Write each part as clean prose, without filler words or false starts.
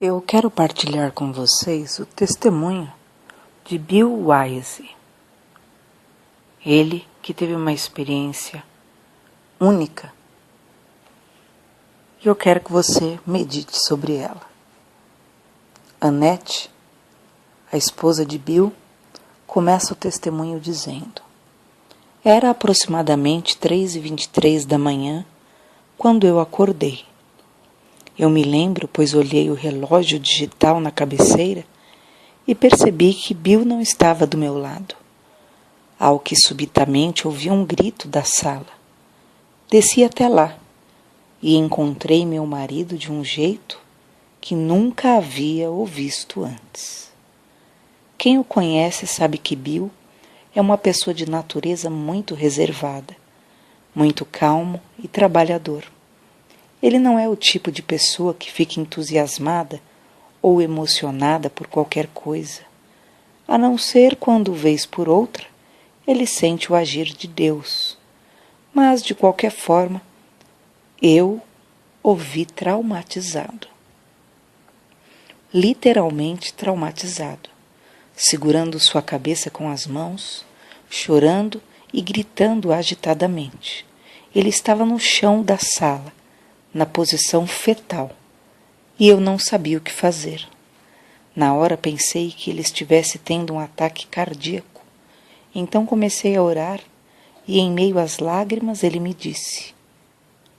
Eu quero partilhar com vocês o testemunho de Bill Wiese. Ele que teve uma experiência única. E eu quero que você medite sobre ela. Annette, a esposa de Bill, começa o testemunho dizendo: Era aproximadamente 3h23 da manhã quando eu acordei. Eu me lembro, pois olhei o relógio digital na cabeceira e percebi que Bill não estava do meu lado. Ao que subitamente ouvi um grito da sala. Desci até lá e encontrei meu marido de um jeito que nunca havia o visto antes. Quem o conhece sabe que Bill é uma pessoa de natureza muito reservada, muito calmo e trabalhador. Ele não é o tipo de pessoa que fica entusiasmada ou emocionada por qualquer coisa, a não ser quando, vez por outra, ele sente o agir de Deus. Mas, de qualquer forma, eu o vi traumatizado. Literalmente traumatizado, segurando sua cabeça com as mãos, chorando e gritando agitadamente. Ele estava no chão da sala, na posição fetal, e eu não sabia o que fazer. Na hora pensei que ele estivesse tendo um ataque cardíaco. Então comecei a orar e, em meio às lágrimas, ele me disse: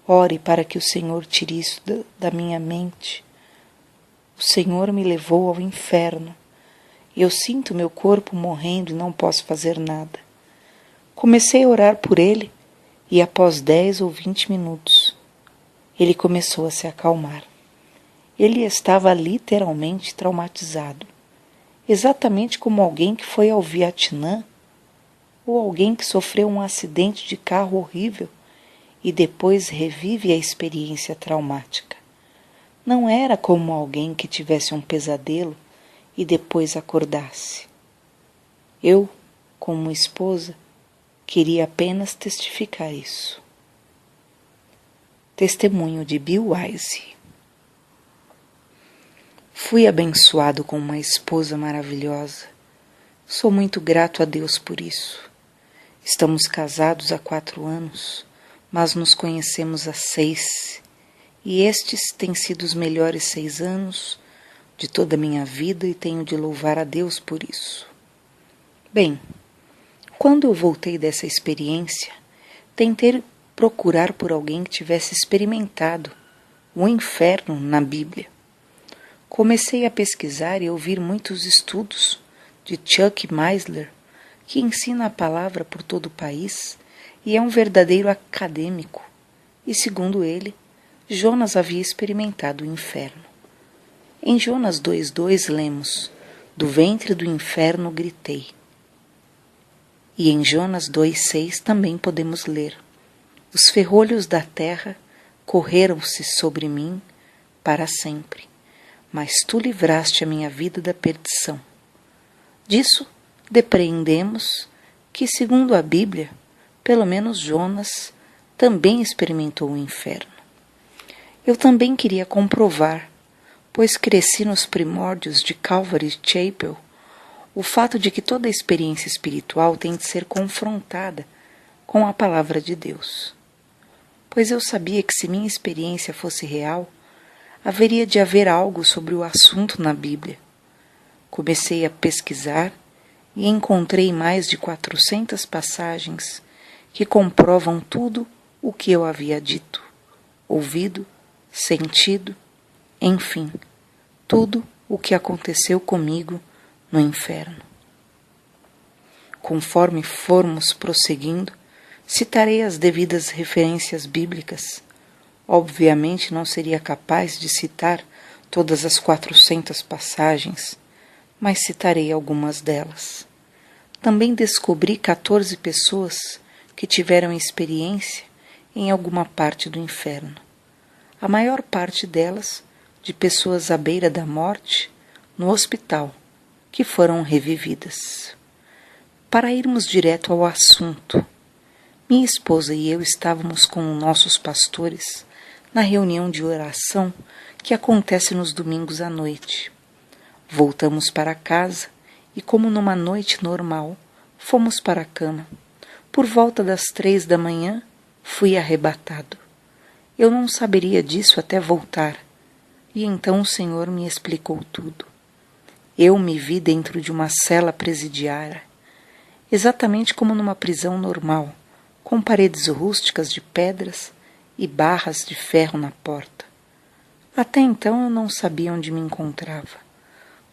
Ore para que o Senhor tire isso da minha mente. O Senhor me levou ao inferno. Eu sinto meu corpo morrendo e não posso fazer nada. Comecei a orar por ele e após 10 ou 20 minutos, ele começou a se acalmar. Ele estava literalmente traumatizado, exatamente como alguém que foi ao Vietnã ou alguém que sofreu um acidente de carro horrível e depois revive a experiência traumática. Não era como alguém que tivesse um pesadelo e depois acordasse. Eu, como esposa, queria apenas testificar isso. Testemunho de Bill Wiese. Fui abençoado com uma esposa maravilhosa. Sou muito grato a Deus por isso. Estamos casados há 4 anos, mas nos conhecemos há 6, e estes têm sido os melhores 6 anos de toda a minha vida e tenho de louvar a Deus por isso. Bem, quando eu voltei dessa experiência, tentei procurar por alguém que tivesse experimentado o inferno na Bíblia. Comecei a pesquisar e ouvir muitos estudos de Chuck Missler, que ensina a palavra por todo o país e é um verdadeiro acadêmico. E, segundo ele, Jonas havia experimentado o inferno. Em Jonas 2:2 lemos: Do ventre do inferno gritei. E em Jonas 2:6 também podemos ler: Os ferrolhos da terra correram-se sobre mim para sempre, mas tu livraste a minha vida da perdição. Disso depreendemos que, segundo a Bíblia, pelo menos Jonas também experimentou o inferno. Eu também queria comprovar, pois cresci nos primórdios de Calvary Chapel, o fato de que toda experiência espiritual tem de ser confrontada com a palavra de Deus. Pois eu sabia que se minha experiência fosse real, haveria de haver algo sobre o assunto na Bíblia. Comecei a pesquisar e encontrei mais de 400 passagens que comprovam tudo o que eu havia dito, ouvido, sentido, enfim, tudo o que aconteceu comigo no inferno. Conforme formos prosseguindo, citarei as devidas referências bíblicas. Obviamente não seria capaz de citar todas as 400 passagens, mas citarei algumas delas. Também descobri 14 pessoas que tiveram experiência em alguma parte do inferno. A maior parte delas de pessoas à beira da morte, no hospital, que foram revividas. Para irmos direto ao assunto, minha esposa e eu estávamos com nossos pastores na reunião de oração que acontece nos domingos à noite. Voltamos para casa e, como numa noite normal, fomos para a cama. Por volta das 3 da manhã, fui arrebatado. Eu não saberia disso até voltar. E então o Senhor me explicou tudo. Eu me vi dentro de uma cela presidiária, exatamente como numa prisão normal, com paredes rústicas de pedras e barras de ferro na porta. Até então eu não sabia onde me encontrava.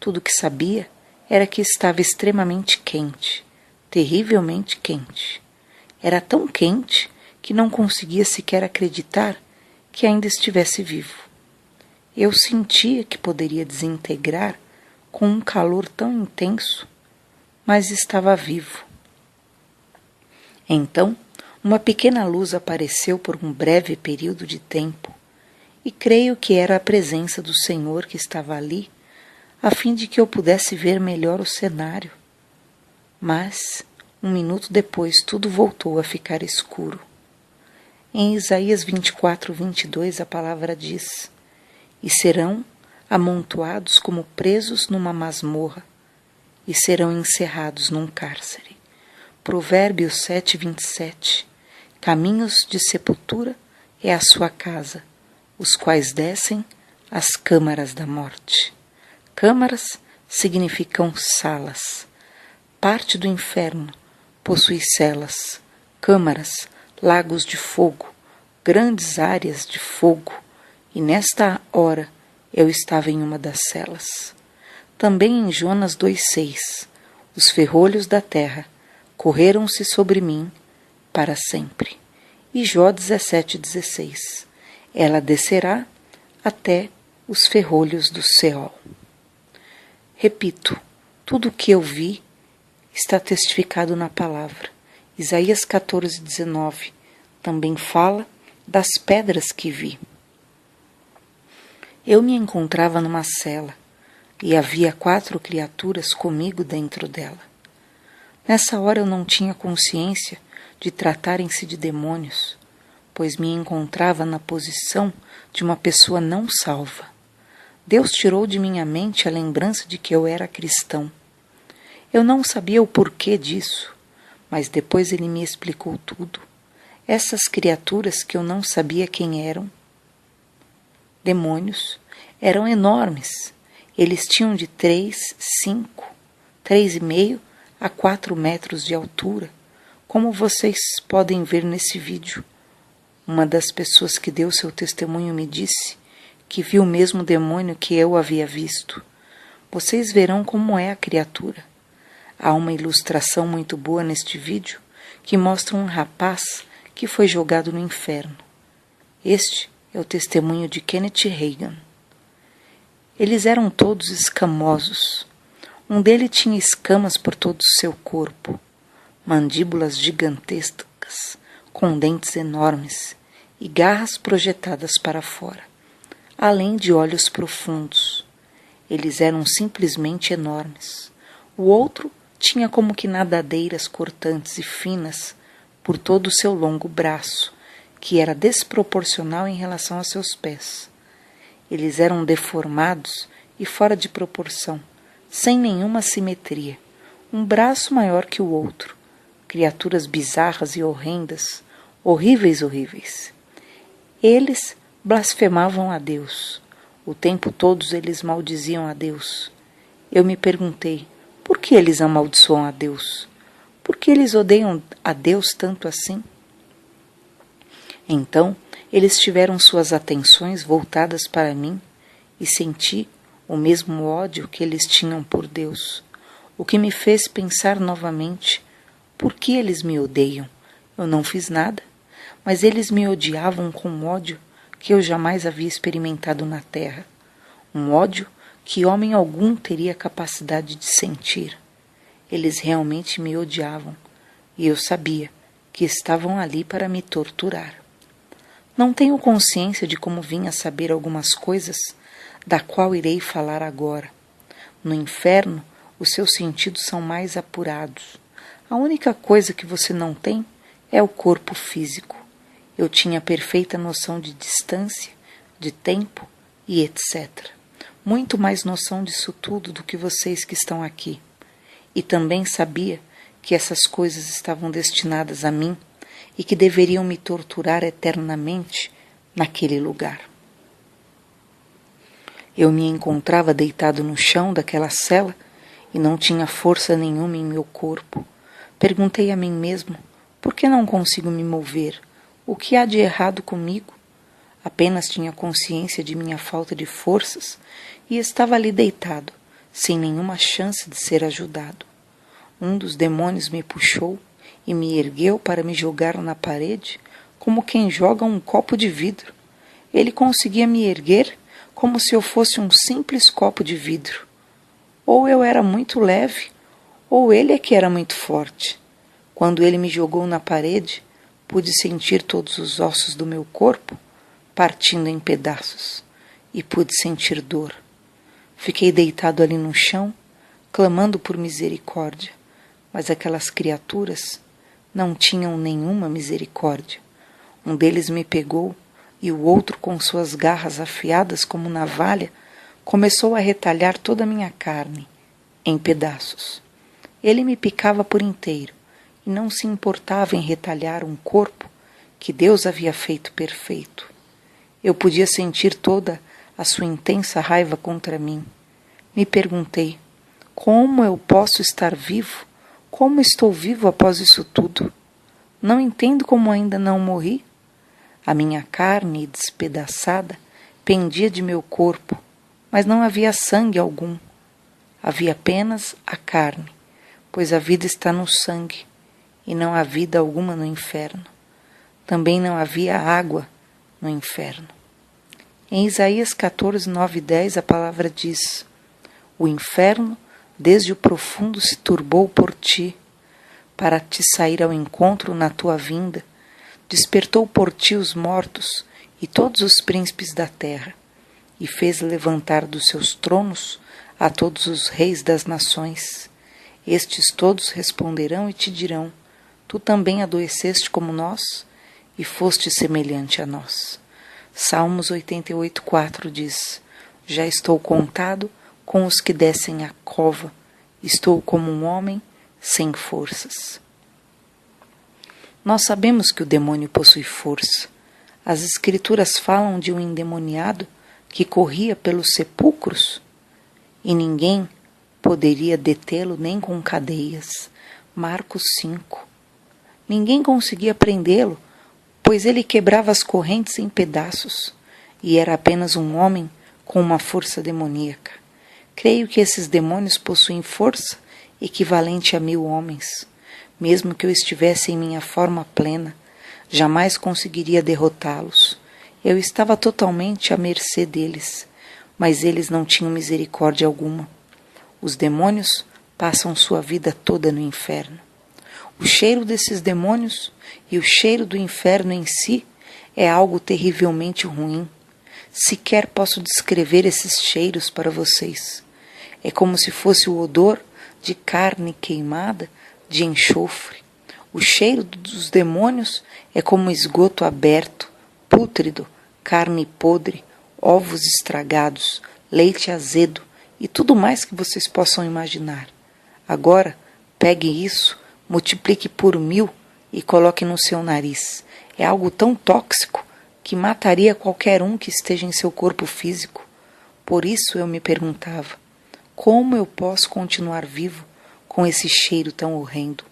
Tudo o que sabia era que estava extremamente quente, terrivelmente quente. Era tão quente que não conseguia sequer acreditar que ainda estivesse vivo. Eu sentia que poderia desintegrar com um calor tão intenso, mas estava vivo. Então, uma pequena luz apareceu por um breve período de tempo, e creio que era a presença do Senhor que estava ali, a fim de que eu pudesse ver melhor o cenário. Mas, um minuto depois, tudo voltou a ficar escuro. Em Isaías 24:22 a palavra diz: "E serão amontoados como presos numa masmorra, e serão encerrados num cárcere." Provérbios 7:27. Caminhos de sepultura é a sua casa, os quais descem às câmaras da morte. Câmaras significam salas. Parte do inferno possui celas, câmaras, lagos de fogo, grandes áreas de fogo, e nesta hora eu estava em uma das celas. Também em Jonas 2:6, os ferrolhos da terra correram-se sobre mim para sempre. E Jó 17:16, ela descerá até os ferrolhos do Seol. Repito, tudo o que eu vi está testificado na palavra. Isaías 14:19 também fala das pedras que vi. Eu me encontrava numa cela e havia 4 criaturas comigo dentro dela. Nessa hora eu não tinha consciência de tratarem-se de demônios, pois me encontrava na posição de uma pessoa não salva. Deus tirou de minha mente a lembrança de que eu era cristão. Eu não sabia o porquê disso, mas depois ele me explicou tudo. Essas criaturas que eu não sabia quem eram, demônios, eram enormes. Eles tinham de 3, 5, 3,5 a 4 metros de altura, como vocês podem ver nesse vídeo. Uma das pessoas que deu seu testemunho me disse que viu o mesmo demônio que eu havia visto. Vocês verão como é a criatura. Há uma ilustração muito boa neste vídeo que mostra um rapaz que foi jogado no inferno. Este é o testemunho de Kenneth Hagin. Eles eram todos escamosos. Um deles tinha escamas por todo o seu corpo, mandíbulas gigantescas, com dentes enormes e garras projetadas para fora, além de olhos profundos. Eles eram simplesmente enormes. O outro tinha como que nadadeiras cortantes e finas por todo o seu longo braço, que era desproporcional em relação a seus pés. Eles eram deformados e fora de proporção, sem nenhuma simetria, um braço maior que o outro, criaturas bizarras e horrendas, horríveis. Eles blasfemavam a Deus. O tempo todo eles maldiziam a Deus. Eu me perguntei, por que eles amaldiçoam a Deus? Por que eles odeiam a Deus tanto assim? Então, eles tiveram suas atenções voltadas para mim e senti o mesmo ódio que eles tinham por Deus, o que me fez pensar novamente, por que eles me odeiam? Eu não fiz nada, mas eles me odiavam com um ódio que eu jamais havia experimentado na terra, um ódio que homem algum teria capacidade de sentir. Eles realmente me odiavam, e eu sabia que estavam ali para me torturar. Não tenho consciência de como vim a saber algumas coisas, da qual irei falar agora. No inferno, os seus sentidos são mais apurados. A única coisa que você não tem é o corpo físico. Eu tinha perfeita noção de distância, de tempo e etc. Muito mais noção disso tudo do que vocês que estão aqui. E também sabia que essas coisas estavam destinadas a mim e que deveriam me torturar eternamente naquele lugar. Eu me encontrava deitado no chão daquela cela e não tinha força nenhuma em meu corpo. Perguntei a mim mesmo, por que não consigo me mover? O que há de errado comigo? Apenas tinha consciência de minha falta de forças e estava ali deitado, sem nenhuma chance de ser ajudado. Um dos demônios me puxou e me ergueu para me jogar na parede, como quem joga um copo de vidro. Ele conseguia me erguer como se eu fosse um simples copo de vidro. Ou eu era muito leve, ou ele é que era muito forte. Quando ele me jogou na parede, pude sentir todos os ossos do meu corpo partindo em pedaços, e pude sentir dor. Fiquei deitado ali no chão, clamando por misericórdia, mas aquelas criaturas não tinham nenhuma misericórdia. Um deles me pegou e o outro, com suas garras afiadas como navalha, começou a retalhar toda a minha carne em pedaços. Ele me picava por inteiro e não se importava em retalhar um corpo que Deus havia feito perfeito. Eu podia sentir toda a sua intensa raiva contra mim. Me perguntei, como eu posso estar vivo? Como estou vivo após isso tudo? Não entendo como ainda não morri. A minha carne despedaçada pendia de meu corpo, mas não havia sangue algum. Havia apenas a carne, pois a vida está no sangue, e não há vida alguma no inferno. Também não havia água no inferno. Em Isaías 14, 9 e 10, a palavra diz: o inferno, desde o profundo, se turbou por ti, para te sair ao encontro na tua vinda. Despertou por ti os mortos e todos os príncipes da terra, e fez levantar dos seus tronos a todos os reis das nações. Estes todos responderão e te dirão: tu também adoeceste como nós, e foste semelhante a nós. Salmos 88, 4 diz: já estou contado com os que descem à cova, estou como um homem sem forças. Nós sabemos que o demônio possui força. As escrituras falam de um endemoniado que corria pelos sepulcros e ninguém poderia detê-lo nem com cadeias. Marcos 5. Ninguém conseguia prendê-lo, pois ele quebrava as correntes em pedaços e era apenas um homem com uma força demoníaca. Creio que esses demônios possuem força equivalente a 1000 homens. Mesmo que eu estivesse em minha forma plena, jamais conseguiria derrotá-los. Eu estava totalmente à mercê deles, mas eles não tinham misericórdia alguma. Os demônios passam sua vida toda no inferno. O cheiro desses demônios e o cheiro do inferno em si é algo terrivelmente ruim. Sequer posso descrever esses cheiros para vocês. É como se fosse o odor de carne queimada, de enxofre. O cheiro dos demônios é como esgoto aberto, pútrido, carne podre, ovos estragados, leite azedo e tudo mais que vocês possam imaginar. Agora, pegue isso, multiplique por 1000 e coloque no seu nariz. É algo tão tóxico que mataria qualquer um que esteja em seu corpo físico. Por isso eu me perguntava, como eu posso continuar vivo com esse cheiro tão horrendo?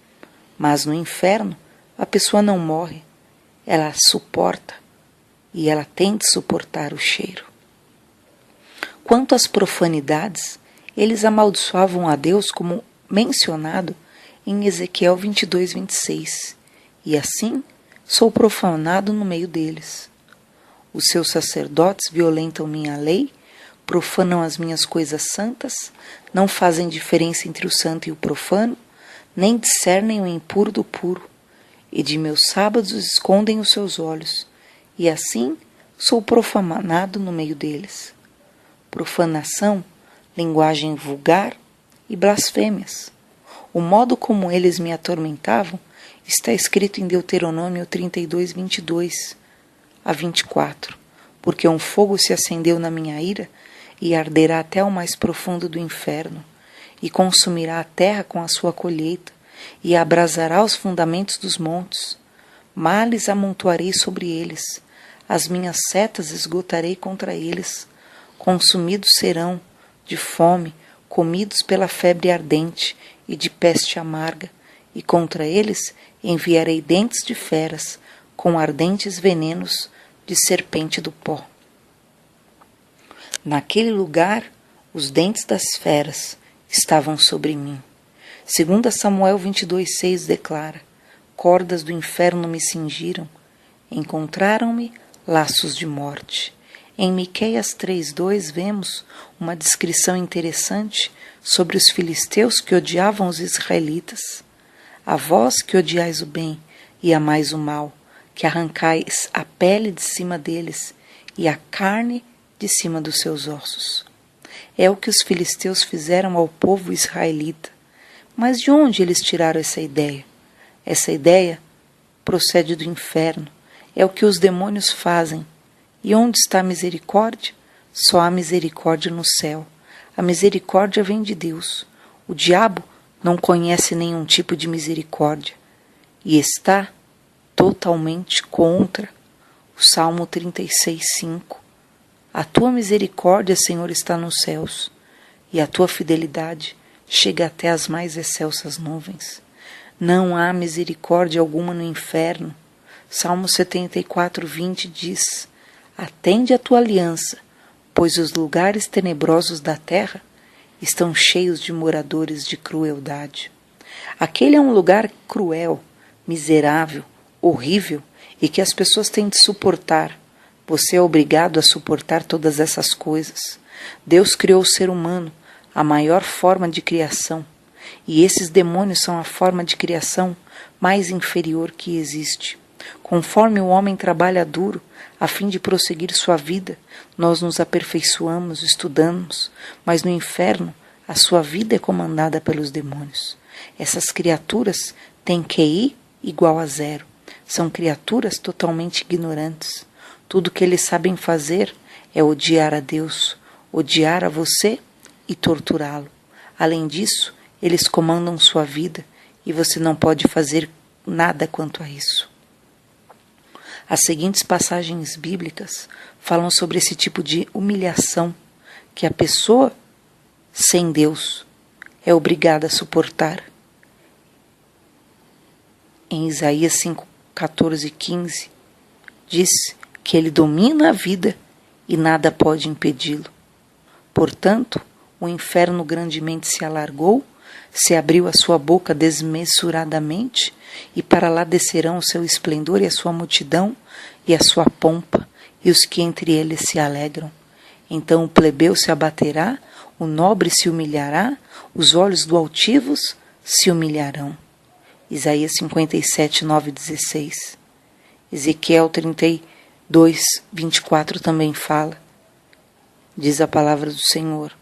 Mas no inferno, a pessoa não morre, ela suporta e ela tem de suportar o cheiro. Quanto às profanidades, eles amaldiçoavam a Deus como mencionado em Ezequiel 22, 26, e assim sou profanado no meio deles. Os seus sacerdotes violentam minha lei, profanam as minhas coisas santas, não fazem diferença entre o santo e o profano, nem discernem o impuro do puro, e de meus sábados escondem os seus olhos, e assim sou profanado no meio deles. Profanação, linguagem vulgar e blasfêmias. O modo como eles me atormentavam está escrito em Deuteronômio 32, 22 a 24. porque um fogo se acendeu na minha ira e arderá até o mais profundo do inferno, e consumirá a terra com a sua colheita, e abrasará os fundamentos dos montes. Males amontoarei sobre eles, as minhas setas esgotarei contra eles. Consumidos serão de fome, comidos pela febre ardente e de peste amarga, e contra eles enviarei dentes de feras, com ardentes venenos de serpente do pó. Naquele lugar, os dentes das feras estavam sobre mim. 2 Samuel 22:6 declara: cordas do inferno me cingiram, encontraram-me laços de morte. Em Miqueias 3:2 vemos uma descrição interessante sobre os filisteus que odiavam os israelitas. A vós que odiais o bem e amais o mal, que arrancais a pele de cima deles e a carne de cima dos seus ossos. É o que os filisteus fizeram ao povo israelita. Mas de onde eles tiraram essa ideia? Essa ideia procede do inferno. É o que os demônios fazem. E onde está a misericórdia? Só há misericórdia no céu. A misericórdia vem de Deus. O diabo não conhece nenhum tipo de misericórdia e está totalmente contra. O Salmo 36:5. A tua misericórdia, Senhor, está nos céus, e a tua fidelidade chega até as mais excelsas nuvens. Não há misericórdia alguma no inferno. Salmo 74:20 diz: atende a tua aliança, pois os lugares tenebrosos da terra estão cheios de moradores de crueldade. Aquele é um lugar cruel, miserável, horrível e que as pessoas têm de suportar. Você é obrigado a suportar todas essas coisas. Deus criou o ser humano, a maior forma de criação, e esses demônios são a forma de criação mais inferior que existe. Conforme o homem trabalha duro a fim de prosseguir sua vida, nós nos aperfeiçoamos, estudamos, mas no inferno a sua vida é comandada pelos demônios. Essas criaturas têm QI igual a 0. São criaturas totalmente ignorantes. Tudo que eles sabem fazer é odiar a Deus, odiar a você e torturá-lo. Além disso, eles comandam sua vida e você não pode fazer nada quanto a isso. As seguintes passagens bíblicas falam sobre esse tipo de humilhação que a pessoa sem Deus é obrigada a suportar. Em Isaías 5:14-15 diz que ele domina a vida e nada pode impedi-lo. Portanto, o inferno grandemente se alargou, se abriu a sua boca desmesuradamente, e para lá descerão o seu esplendor e a sua multidão e a sua pompa, e os que entre eles se alegram. Então o plebeu se abaterá, o nobre se humilhará, os olhos do altivos se humilharão. Isaías 57:9-16. Ezequiel 32:24 também fala. Diz a palavra do Senhor: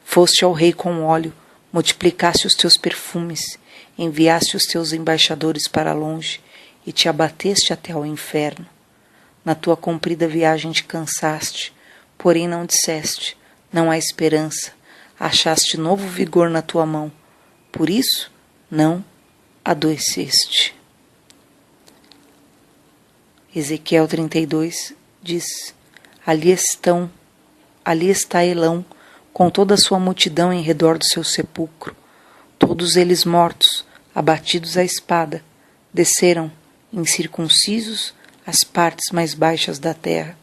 foste ao rei com óleo, multiplicaste os teus perfumes, enviaste os teus embaixadores para longe e te abateste até ao inferno. Na tua comprida viagem te cansaste, porém não disseste: não há esperança, achaste novo vigor na tua mão, por isso não adoeceste. Ezequiel 32 diz: ali está Elão, com toda a sua multidão em redor do seu sepulcro. Todos eles mortos, abatidos à espada, desceram, incircuncisos, as partes mais baixas da terra,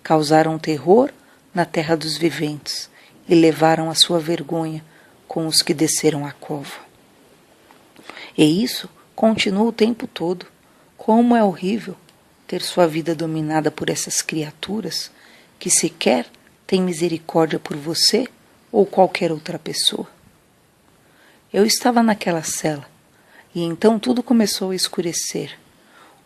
causaram terror na terra dos viventes e levaram a sua vergonha com os que desceram a cova. E isso continua o tempo todo. Como é horrível ter sua vida dominada por essas criaturas que sequer têm misericórdia por você ou qualquer outra pessoa. Eu estava naquela cela e então tudo começou a escurecer.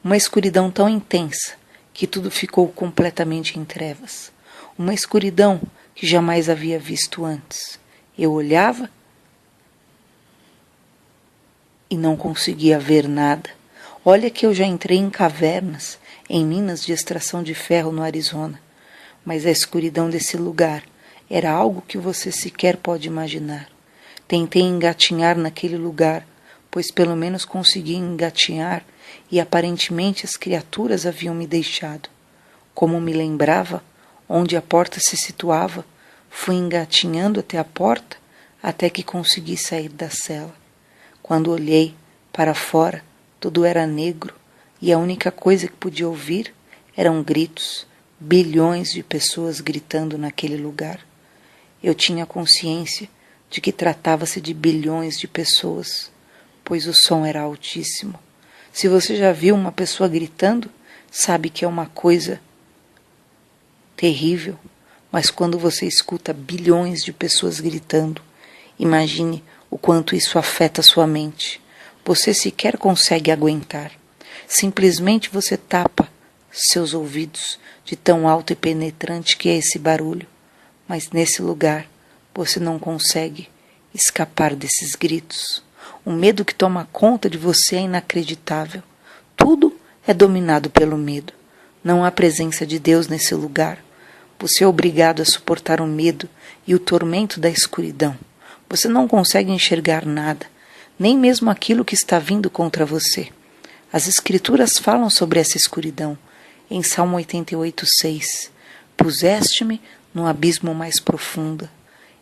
Uma escuridão tão intensa que tudo ficou completamente em trevas. Uma escuridão que jamais havia visto antes. Eu olhava e não conseguia ver nada. Olha que eu já entrei em cavernas, em minas de extração de ferro no Arizona. Mas a escuridão desse lugar era algo que você sequer pode imaginar. Tentei engatinhar naquele lugar, pois pelo menos consegui engatinhar e aparentemente as criaturas haviam me deixado. Como me lembrava onde a porta se situava, fui engatinhando até a porta até que consegui sair da cela. Quando olhei para fora, tudo era negro e a única coisa que podia ouvir eram gritos, bilhões de pessoas gritando naquele lugar. Eu tinha consciência de que tratava-se de bilhões de pessoas, pois o som era altíssimo. Se você já viu uma pessoa gritando, sabe que é uma coisa terrível, mas quando você escuta bilhões de pessoas gritando, imagine o quanto isso afeta sua mente. Você sequer consegue aguentar. Simplesmente você tapa seus ouvidos de tão alto e penetrante que é esse barulho. Mas nesse lugar você não consegue escapar desses gritos. O medo que toma conta de você é inacreditável. Tudo é dominado pelo medo. Não há presença de Deus nesse lugar. Você é obrigado a suportar o medo e o tormento da escuridão. Você não consegue enxergar nada, nem mesmo aquilo que está vindo contra você. As Escrituras falam sobre essa escuridão. Em Salmo 88:6, puseste-me no abismo mais profundo,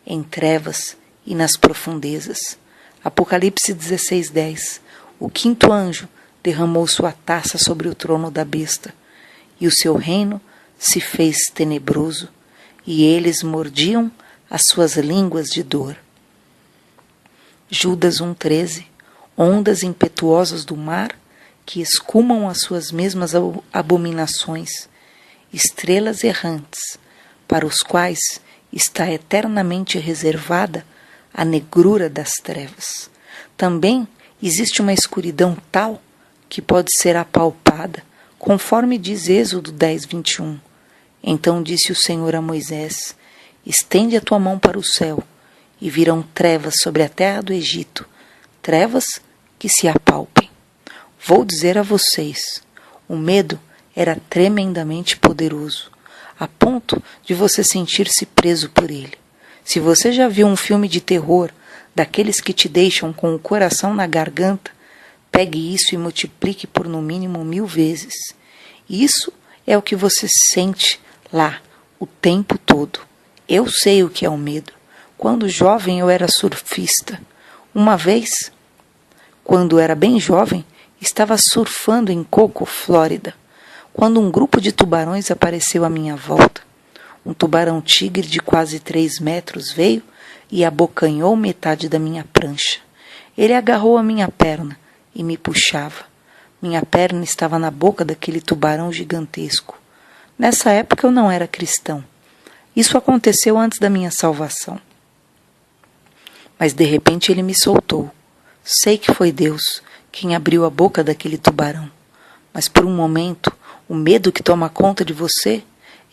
em trevas e nas profundezas. Apocalipse 16:10, o quinto anjo derramou sua taça sobre o trono da besta, e o seu reino se fez tenebroso, e eles mordiam as suas línguas de dor. Judas 1:13, ondas impetuosas do mar que escumam as suas mesmas abominações, estrelas errantes, para os quais está eternamente reservada a negrura das trevas. Também existe uma escuridão tal que pode ser apalpada, conforme diz Êxodo 10:21. Então disse o Senhor a Moisés: estende a tua mão para o céu, e virão trevas sobre a terra do Egito, trevas que se apalpem. Vou dizer a vocês, o medo era tremendamente poderoso, a ponto de você sentir-se preso por ele. Se você já viu um filme de terror, daqueles que te deixam com o coração na garganta, pegue isso e multiplique por no mínimo 1000 vezes. Isso é o que você sente lá o tempo todo. Eu sei o que é o medo. Quando jovem eu era surfista. Uma vez, quando era bem jovem, estava surfando em Cocoa, Flórida, quando um grupo de tubarões apareceu à minha volta. Um tubarão-tigre de quase 3 metros veio e abocanhou metade da minha prancha. Ele agarrou a minha perna e me puxava. Minha perna estava na boca daquele tubarão gigantesco. Nessa época eu não era cristão. Isso aconteceu antes da minha salvação. Mas de repente ele me soltou. Sei que foi Deus quem abriu a boca daquele tubarão. Mas por um momento, o medo que toma conta de você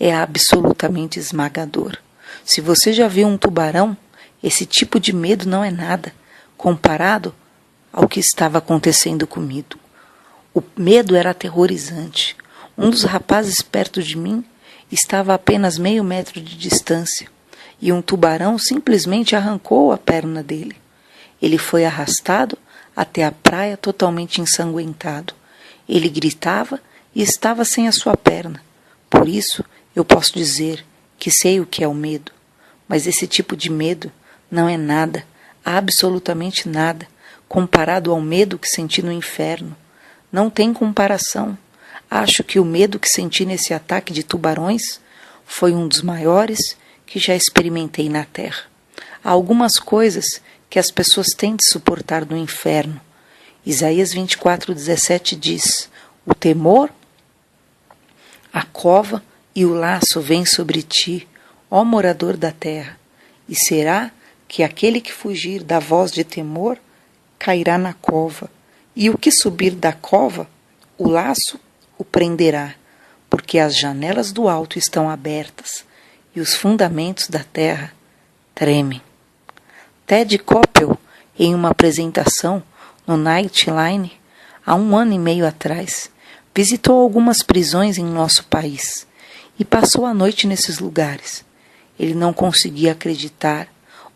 é absolutamente esmagador. Se você já viu um tubarão, esse tipo de medo não é nada comparado ao que estava acontecendo comigo. O medo era aterrorizante. Um dos rapazes perto de mim estava a apenas meio metro de distância e um tubarão simplesmente arrancou a perna dele. Ele foi arrastado até a praia totalmente ensanguentado. Ele gritava e estava sem a sua perna. Por isso, eu posso dizer que sei o que é o medo. Mas esse tipo de medo não é nada, absolutamente nada, comparado ao medo que senti no inferno. Não tem comparação. Acho que o medo que senti nesse ataque de tubarões foi um dos maiores que já experimentei na Terra. Há algumas coisas que as pessoas têm de suportar no inferno. Isaías 24:17 diz: o temor, a cova e o laço vêm sobre ti, ó morador da terra, e será que aquele que fugir da voz de temor cairá na cova, e o que subir da cova, o laço o prenderá, porque as janelas do alto estão abertas e os fundamentos da terra tremem. Ted Koppel, em uma apresentação no Nightline, há 1 ano e meio atrás, Visitou algumas prisões em nosso país e passou a noite nesses lugares. Ele não conseguia acreditar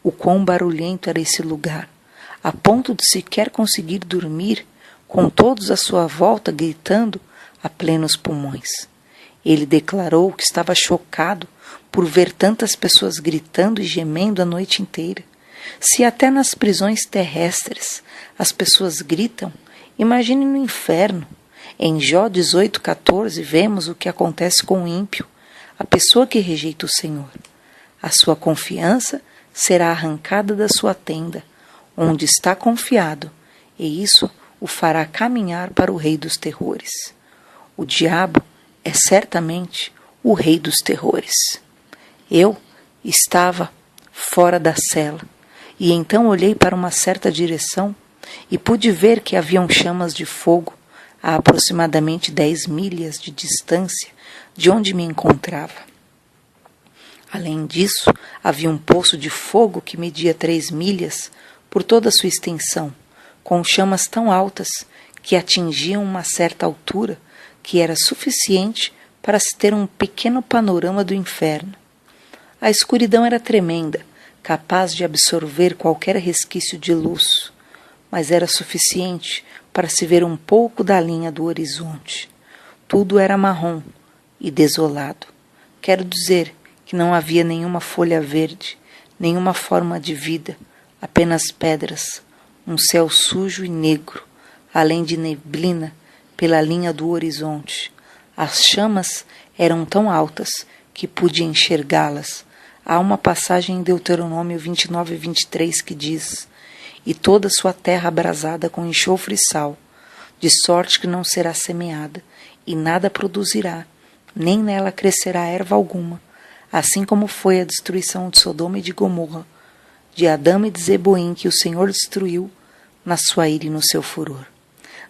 o quão barulhento era esse lugar, a ponto de sequer conseguir dormir, com todos à sua volta gritando a plenos pulmões. Ele declarou que estava chocado por ver tantas pessoas gritando e gemendo a noite inteira. Se até nas prisões terrestres as pessoas gritam, imagine no inferno. Em Jó 18,14 vemos o que acontece com o ímpio, a pessoa que rejeita o Senhor. A sua confiança será arrancada da sua tenda, onde está confiado, e isso o fará caminhar para o rei dos terrores. O diabo é certamente o rei dos terrores. Eu estava fora da cela, e então olhei para uma certa direção e pude ver que haviam chamas de fogo a aproximadamente 10 milhas de distância de onde me encontrava. Além disso, havia um poço de fogo que media 3 milhas por toda a sua extensão, com chamas tão altas que atingiam uma certa altura que era suficiente para se ter um pequeno panorama do inferno. A escuridão era tremenda, capaz de absorver qualquer resquício de luz, mas era suficiente para se ver um pouco da linha do horizonte. Tudo era marrom e desolado. Quero dizer que não havia nenhuma folha verde, nenhuma forma de vida, apenas pedras, um céu sujo e negro, além de neblina pela linha do horizonte. As chamas eram tão altas que pude enxergá-las. Há uma passagem em Deuteronômio 29:23 que diz: "E toda sua terra abrasada com enxofre e sal, de sorte que não será semeada, e nada produzirá, nem nela crescerá erva alguma, assim como foi a destruição de Sodoma e de Gomorra, de Adama e de Zeboim, que o Senhor destruiu na sua ira e no seu furor."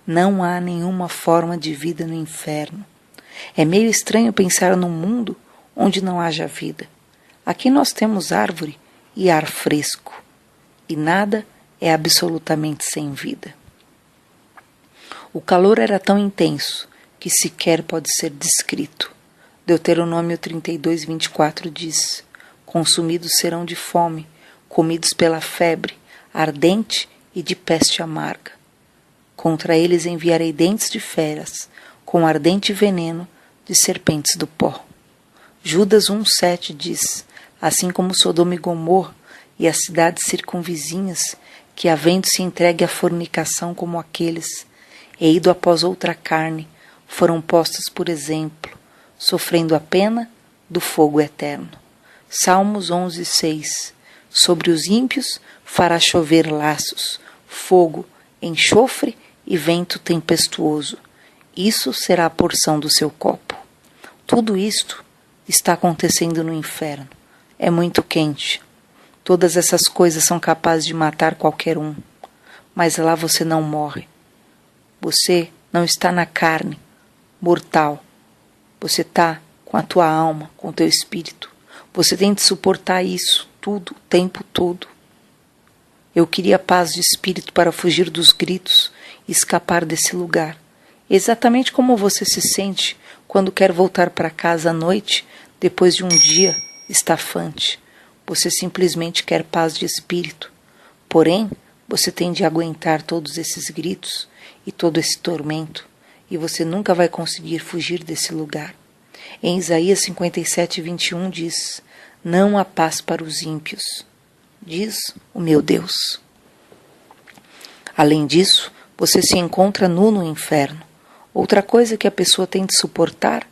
Não há nenhuma forma de vida no inferno. É meio estranho pensar num mundo onde não haja vida. Aqui nós temos árvore e ar fresco, e nada é absolutamente sem vida. O calor era tão intenso que sequer pode ser descrito. Deuteronômio 32:24 diz: "Consumidos serão de fome, comidos pela febre, ardente e de peste amarga. Contra eles enviarei dentes de feras, com ardente veneno de serpentes do pó." Judas 1:7 diz: "Assim como Sodoma e Gomorra e as cidades circunvizinhas, que havendo se entregue à fornicação como aqueles, e ido após outra carne, foram postas por exemplo, sofrendo a pena do fogo eterno." Salmos 11:6. "Sobre os ímpios fará chover laços, fogo, enxofre e vento tempestuoso. Isso será a porção do seu copo." Tudo isto está acontecendo no inferno. É muito quente. Todas essas coisas são capazes de matar qualquer um. Mas lá você não morre. Você não está na carne, mortal. Você está com a tua alma, com o teu espírito. Você tem de suportar isso tudo, o tempo todo. Eu queria paz de espírito para fugir dos gritos e escapar desse lugar. Exatamente como você se sente quando quer voltar para casa à noite, depois de um dia estafante. Você simplesmente quer paz de espírito. Porém, você tem de aguentar todos esses gritos e todo esse tormento, e você nunca vai conseguir fugir desse lugar. Em Isaías 57:21 diz: "Não há paz para os ímpios, diz o meu Deus." Além disso, você se encontra nu no inferno. Outra coisa que a pessoa tem de suportar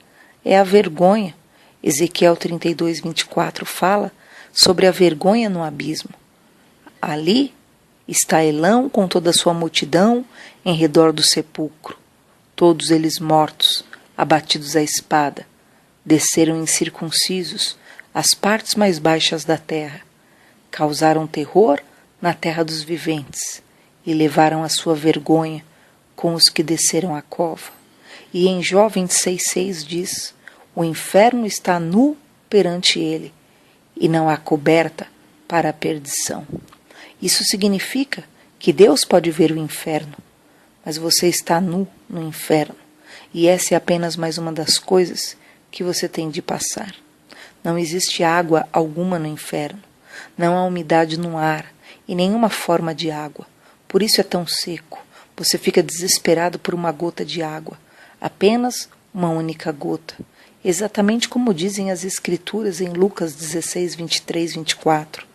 é a vergonha. Ezequiel 32:24 fala sobre a vergonha no abismo. Ali está Elão com toda a sua multidão em redor do sepulcro, todos eles mortos, abatidos à espada, desceram incircuncisos às partes mais baixas da terra, causaram terror na terra dos viventes e levaram a sua vergonha com os que desceram à cova. E em Jó 26:6 diz: "O inferno está nu perante ele, e não há coberta para a perdição." Isso significa que Deus pode ver o inferno, mas você está nu no inferno. e essa é apenas mais uma das coisas que você tem de passar. Não existe água alguma no inferno, não há umidade no ar e nenhuma forma de água, por isso é tão seco. Você fica desesperado por uma gota de água, apenas uma única gota, exatamente como dizem as Escrituras em Lucas 16, 23, 24.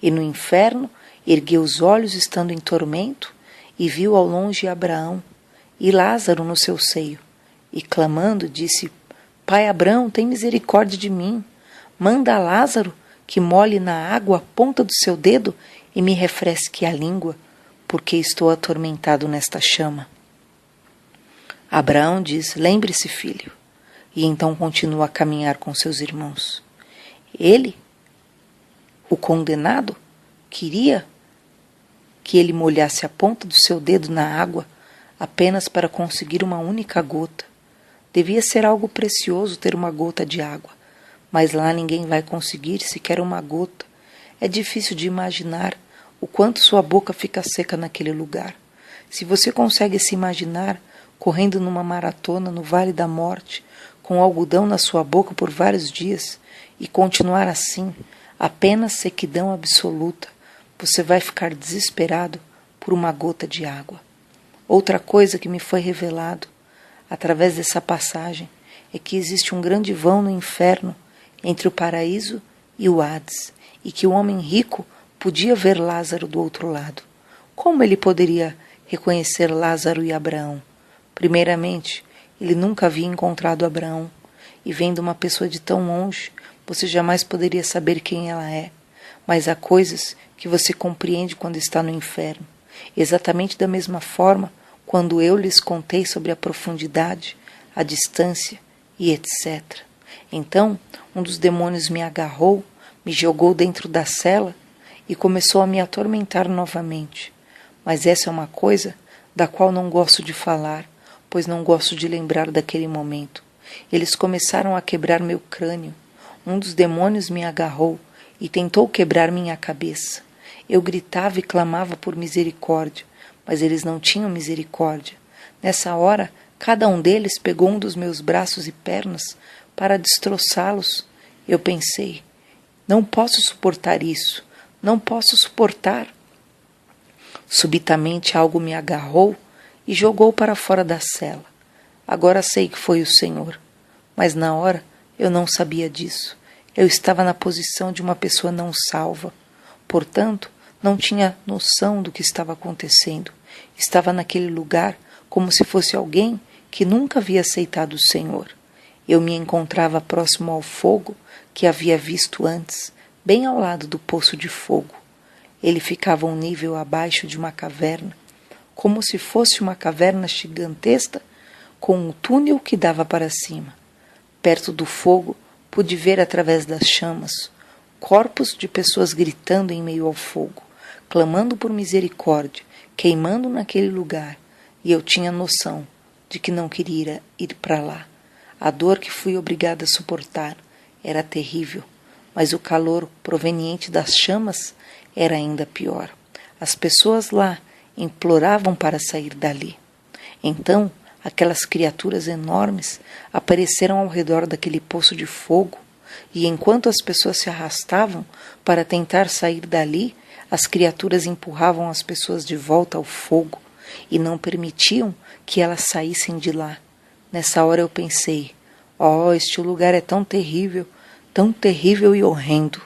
E no inferno ergueu os olhos estando em tormento e viu ao longe Abraão e Lázaro no seu seio, e clamando disse: Pai Abraão, tem misericórdia de mim, manda a Lázaro que molhe na água a ponta do seu dedo e me refresque a língua, porque estou atormentado nesta chama. Abraão diz: lembre-se, filho, e então continua a caminhar com seus irmãos. Ele, o condenado, queria que ele molhasse a ponta do seu dedo na água apenas para conseguir uma única gota. Devia ser algo precioso ter uma gota de água, mas lá ninguém vai conseguir sequer uma gota. É difícil de imaginar o quanto sua boca fica seca naquele lugar. Se você consegue se imaginar correndo numa maratona no Vale da Morte, com algodão na sua boca por vários dias, e continuar assim, apenas sequidão absoluta, você vai ficar desesperado por uma gota de água. Outra coisa que me foi revelado, através dessa passagem, é que existe um grande vão no inferno entre o paraíso e o Hades, e que o homem rico podia ver Lázaro do outro lado. Como ele poderia reconhecer Lázaro e Abraão? Primeiramente, ele nunca havia encontrado Abraão, e vendo uma pessoa de tão longe, você jamais poderia saber quem ela é. Mas há coisas que você compreende quando está no inferno. Exatamente da mesma forma, quando eu lhes contei sobre a profundidade, a distância e etc. Então, um dos demônios me agarrou, me jogou dentro da cela e começou a me atormentar novamente. Mas essa é uma coisa da qual não gosto de falar, pois não gosto de lembrar daquele momento. Eles começaram a quebrar meu crânio. Um dos demônios me agarrou e tentou quebrar minha cabeça. Eu gritava e clamava por misericórdia, mas eles não tinham misericórdia. Nessa hora, cada um deles pegou um dos meus braços e pernas para destroçá-los. Eu pensei: não posso suportar isso, não posso suportar. Subitamente algo me agarrou e jogou para fora da cela. Agora sei que foi o Senhor, mas na hora eu não sabia disso. Eu estava na posição de uma pessoa não salva, portanto, não tinha noção do que estava acontecendo. Estava naquele lugar como se fosse alguém que nunca havia aceitado o Senhor. Eu me encontrava próximo ao fogo que havia visto antes, bem ao lado do poço de fogo. Ele ficava um nível abaixo de uma caverna, como se fosse uma caverna gigantesca com um túnel que dava para cima. Perto do fogo, pude ver através das chamas corpos de pessoas gritando em meio ao fogo, clamando por misericórdia, queimando naquele lugar, e eu tinha noção de que não queria ir para lá. A dor que fui obrigada a suportar era terrível, mas o calor proveniente das chamas era ainda pior. As pessoas lá imploravam para sair dali. Então, aquelas criaturas enormes apareceram ao redor daquele poço de fogo, e enquanto as pessoas se arrastavam para tentar sair dali, as criaturas empurravam as pessoas de volta ao fogo e não permitiam que elas saíssem de lá. Nessa hora eu pensei: este lugar é tão terrível e horrendo.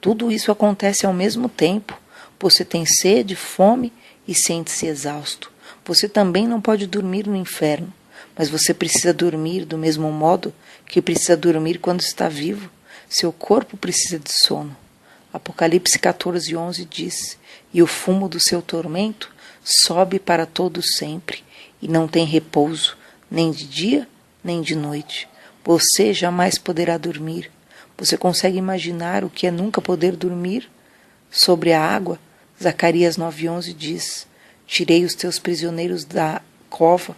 Tudo isso acontece ao mesmo tempo. Você tem sede, fome e sente-se exausto. Você também não pode dormir no inferno, mas você precisa dormir do mesmo modo que precisa dormir quando está vivo. Seu corpo precisa de sono. Apocalipse 14:11 diz: e o fumo do seu tormento sobe para todo sempre, e não tem repouso, nem de dia, nem de noite. Você jamais poderá dormir. Você consegue imaginar o que é nunca poder dormir? Sobre a água, Zacarias 9:11 diz: tirei os teus prisioneiros da cova,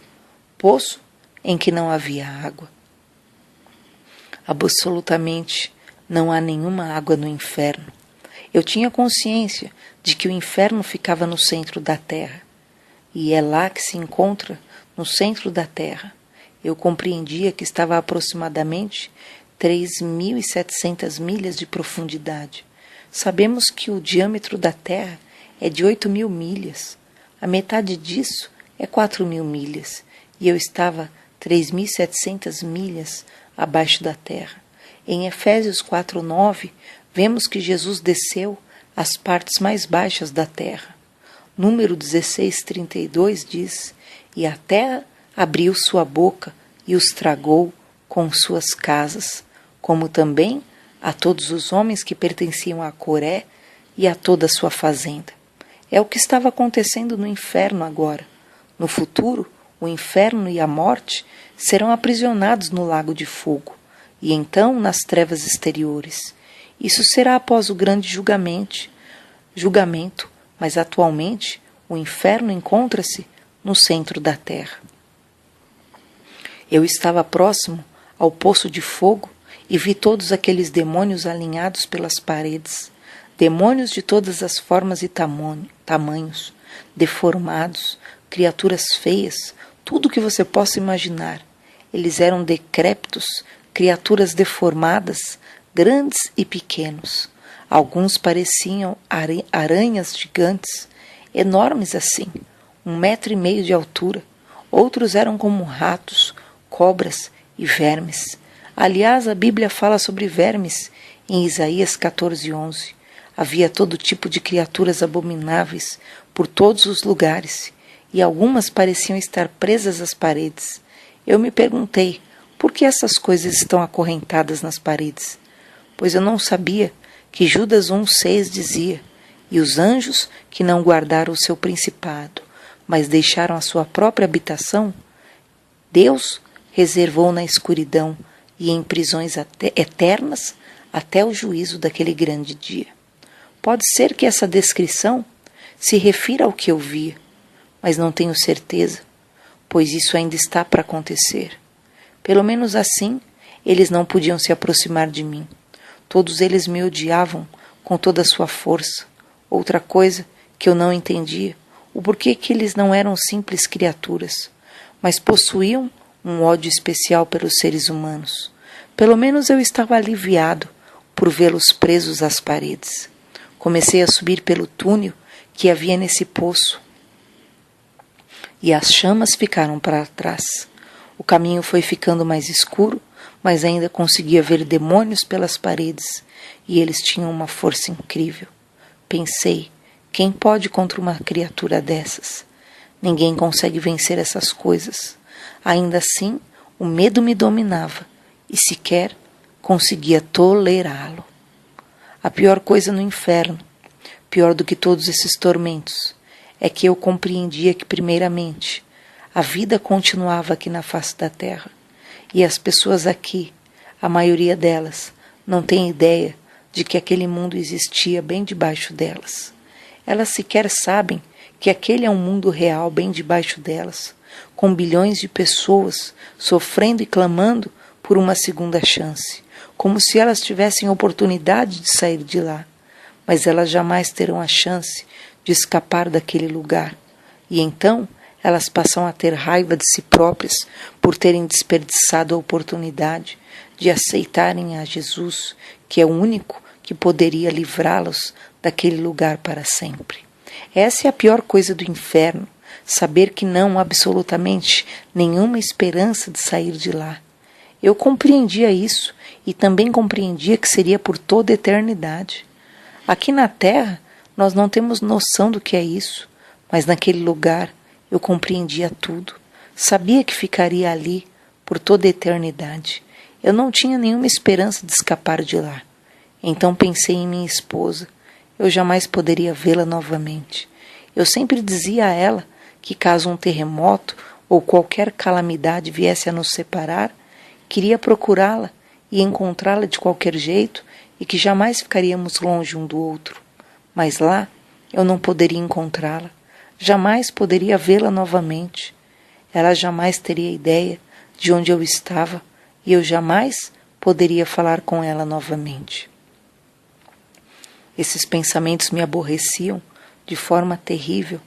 poço em que não havia água. Absolutamente não há nenhuma água no inferno. Eu tinha consciência de que o inferno ficava no centro da terra, e é lá que se encontra, no centro da terra. Eu compreendia que estava a aproximadamente 3.700 milhas de profundidade. Sabemos que o diâmetro da Terra é de 8.000 milhas. A metade disso é 4.000 milhas. E eu estava 3.700 milhas abaixo da Terra. Em Efésios 4:9, vemos que Jesus desceu às partes mais baixas da Terra. Número 16:32 diz: E a terra abriu sua boca e os tragou com suas casas, como também a todos os homens que pertenciam a Coré e a toda a sua fazenda. É o que estava acontecendo no inferno agora. No futuro, o inferno e a morte serão aprisionados no lago de fogo, e então nas trevas exteriores. Isso será após o grande julgamento, mas atualmente o inferno encontra-se no centro da terra. Eu estava próximo ao poço de fogo e vi todos aqueles demônios alinhados pelas paredes, demônios de todas as formas e tamanhos, deformados, criaturas feias, tudo o que você possa imaginar. Eles eram decrépitos, criaturas deformadas, grandes e pequenos. Alguns pareciam aranhas gigantes, enormes assim, 1,5 metro de altura. Outros eram como ratos, cobras e vermes. Aliás, a Bíblia fala sobre vermes em Isaías 14:11. Havia todo tipo de criaturas abomináveis por todos os lugares, e algumas pareciam estar presas às paredes. Eu me perguntei, por que essas coisas estão acorrentadas nas paredes? Pois eu não sabia que Judas 1,6 dizia: E os anjos que não guardaram o seu principado, mas deixaram a sua própria habitação, Deus reservou na escuridão e em prisões eternas até o juízo daquele grande dia. Pode ser que essa descrição se refira ao que eu via, mas não tenho certeza, pois isso ainda está para acontecer. Pelo menos assim, eles não podiam se aproximar de mim. Todos eles me odiavam com toda a sua força. Outra coisa que eu não entendia, o porquê que eles não eram simples criaturas, mas possuíam um ódio especial pelos seres humanos. Pelo menos eu estava aliviado por vê-los presos às paredes. Comecei a subir pelo túnel que havia nesse poço, e as chamas ficaram para trás. O caminho foi ficando mais escuro, mas ainda conseguia ver demônios pelas paredes, e eles tinham uma força incrível. Pensei, quem pode contra uma criatura dessas? Ninguém consegue vencer essas coisas. Ainda assim, o medo me dominava, e sequer conseguia tolerá-lo. A pior coisa no inferno, pior do que todos esses tormentos, é que eu compreendia que, primeiramente, a vida continuava aqui na face da terra, e as pessoas aqui, a maioria delas, não tem ideia de que aquele mundo existia bem debaixo delas. Elas sequer sabem que aquele é um mundo real bem debaixo delas, com bilhões de pessoas sofrendo e clamando por uma segunda chance, como se elas tivessem oportunidade de sair de lá, mas elas jamais terão a chance de escapar daquele lugar, e então elas passam a ter raiva de si próprias por terem desperdiçado a oportunidade de aceitarem a Jesus, que é o único que poderia livrá-los daquele lugar para sempre. Essa é a pior coisa do inferno, saber que não há absolutamente nenhuma esperança de sair de lá. Eu compreendia isso e também compreendia que seria por toda a eternidade. Aqui na Terra, nós não temos noção do que é isso, mas naquele lugar eu compreendia tudo. Sabia que ficaria ali por toda a eternidade. Eu não tinha nenhuma esperança de escapar de lá. Então pensei em minha esposa. Eu jamais poderia vê-la novamente. Eu sempre dizia a ela que caso um terremoto ou qualquer calamidade viesse a nos separar, queria procurá-la e encontrá-la de qualquer jeito e que jamais ficaríamos longe um do outro. Mas lá eu não poderia encontrá-la, jamais poderia vê-la novamente. Ela jamais teria ideia de onde eu estava e eu jamais poderia falar com ela novamente. Esses pensamentos me aborreciam de forma terrível.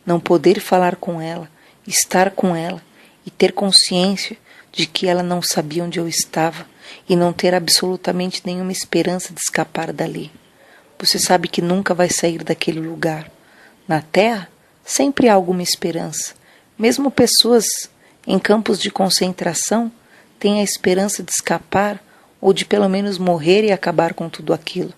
Não poder falar com ela, estar com ela e ter consciência de que ela não sabia onde eu estava e não ter absolutamente nenhuma esperança de escapar dali. Você sabe que nunca vai sair daquele lugar. Na Terra, sempre há alguma esperança. Mesmo pessoas em campos de concentração têm a esperança de escapar ou de pelo menos morrer e acabar com tudo aquilo.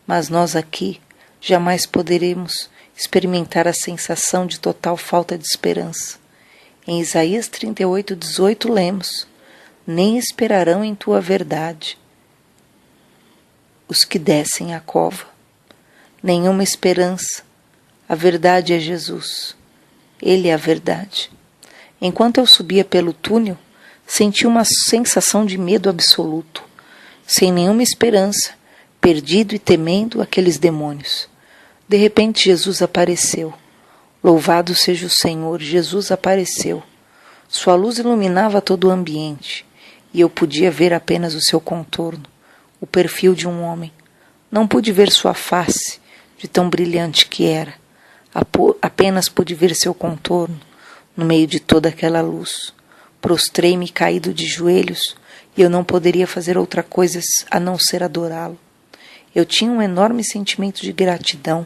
Mas nós aqui jamais poderemos experimentar a sensação de total falta de esperança. Em Isaías 38:18 lemos: nem esperarão em tua verdade os que descem à cova. Nenhuma esperança. A verdade é Jesus. Ele é a verdade. Enquanto eu subia pelo túnel, senti uma sensação de medo absoluto, sem nenhuma esperança, perdido e temendo aqueles demônios. De repente Jesus apareceu. Louvado seja o Senhor, Jesus apareceu. Sua luz iluminava todo o ambiente, e eu podia ver apenas o seu contorno, o perfil de um homem. Não pude ver sua face, de tão brilhante que era. Apenas pude ver seu contorno, no meio de toda aquela luz. Prostrei-me caído de joelhos, e eu não poderia fazer outra coisa a não ser adorá-lo. Eu tinha um enorme sentimento de gratidão.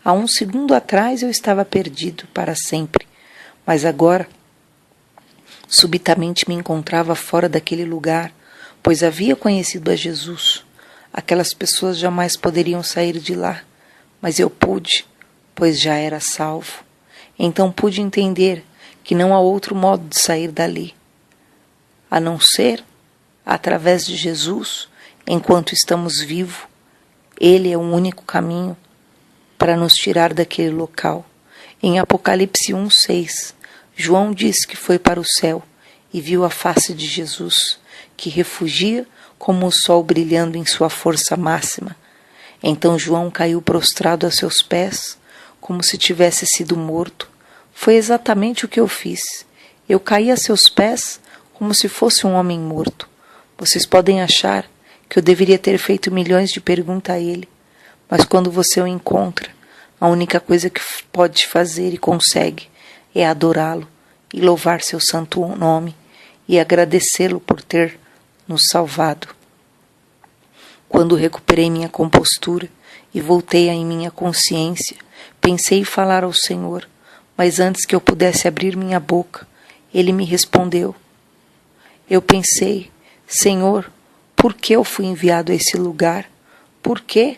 Há um segundo atrás eu estava perdido para sempre, mas agora, subitamente me encontrava fora daquele lugar, pois havia conhecido a Jesus. Aquelas pessoas jamais poderiam sair de lá, mas eu pude, pois já era salvo. Então pude entender que não há outro modo de sair dali, a não ser através de Jesus. Enquanto estamos vivos, Ele é o único caminho para nos tirar daquele local. Em Apocalipse 1:6, João diz que foi para o céu e viu a face de Jesus, que refugia como o sol brilhando em sua força máxima. Então João caiu prostrado a seus pés, como se tivesse sido morto. Foi exatamente o que eu fiz. Eu caí a seus pés como se fosse um homem morto. Vocês podem achar que eu deveria ter feito milhões de perguntas a ele, mas quando você o encontra, a única coisa que pode fazer e consegue é adorá-lo e louvar seu santo nome e agradecê-lo por ter nos salvado. Quando recuperei minha compostura e voltei em minha consciência, pensei em falar ao Senhor, mas antes que eu pudesse abrir minha boca, Ele me respondeu. Eu pensei: Senhor, por que eu fui enviado a esse lugar? Por quê?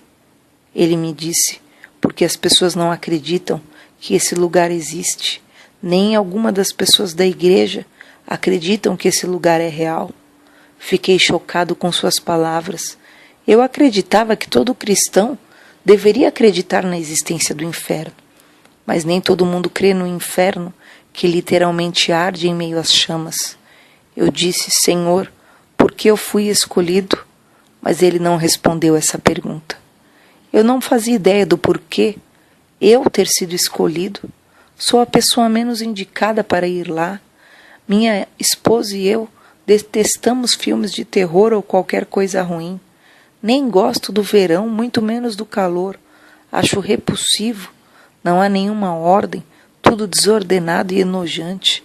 Ele me disse: porque as pessoas não acreditam que esse lugar existe. Nem alguma das pessoas da igreja acreditam que esse lugar é real. Fiquei chocado com suas palavras. Eu acreditava que todo cristão deveria acreditar na existência do inferno. Mas nem todo mundo crê no inferno, que literalmente arde em meio às chamas. Eu disse: Senhor, por que eu fui escolhido? Mas ele não respondeu essa pergunta. Eu não fazia ideia do porquê eu ter sido escolhido. Sou a pessoa menos indicada para ir lá. Minha esposa e eu detestamos filmes de terror ou qualquer coisa ruim. Nem gosto do verão, muito menos do calor. Acho repulsivo. Não há nenhuma ordem, tudo desordenado e enojante.